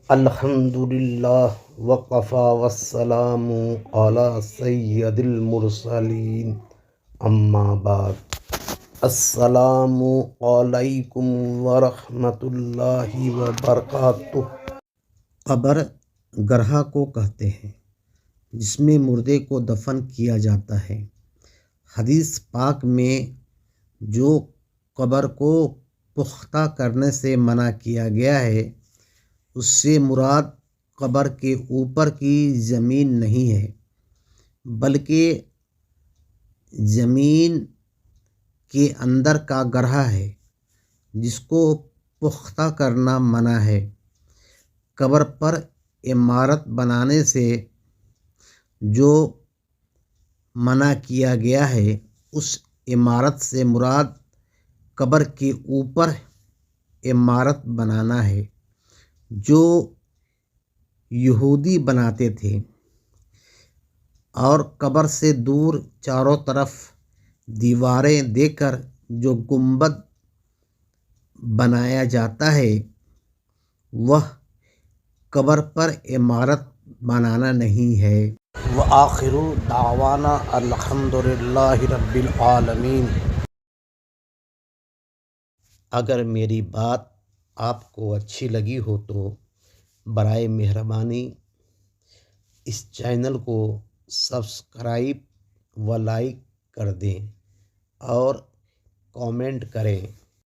الحمدللہ وقفا والسلام علی سید المرسلین اما بعد السلام علیکم ورحمۃ اللہ وبرکاتہ۔ قبر گرہا کو کہتے ہیں جس میں مردے کو دفن کیا جاتا ہے۔ حدیث پاک میں جو قبر کو پختہ کرنے سے منع کیا گیا ہے اس سے مراد قبر کے اوپر کی زمین نہیں ہے بلکہ زمین کے اندر کا گرہا ہے جس کو پختہ کرنا منع ہے۔ قبر پر عمارت بنانے سے جو منع کیا گیا ہے اس عمارت سے مراد قبر کے اوپر عمارت بنانا ہے جو یہودی بناتے تھے، اور قبر سے دور چاروں طرف دیواریں دے کر جو گنبد بنایا جاتا ہے وہ قبر پر عمارت بنانا نہیں ہے۔ وآخر دعوانا الحمدللہ رب العالمین۔ اگر میری بات آپ کو اچھی لگی ہو تو برائے مہربانی اس چینل کو سبسکرائب و لائک کر دیں اور کامنٹ کریں۔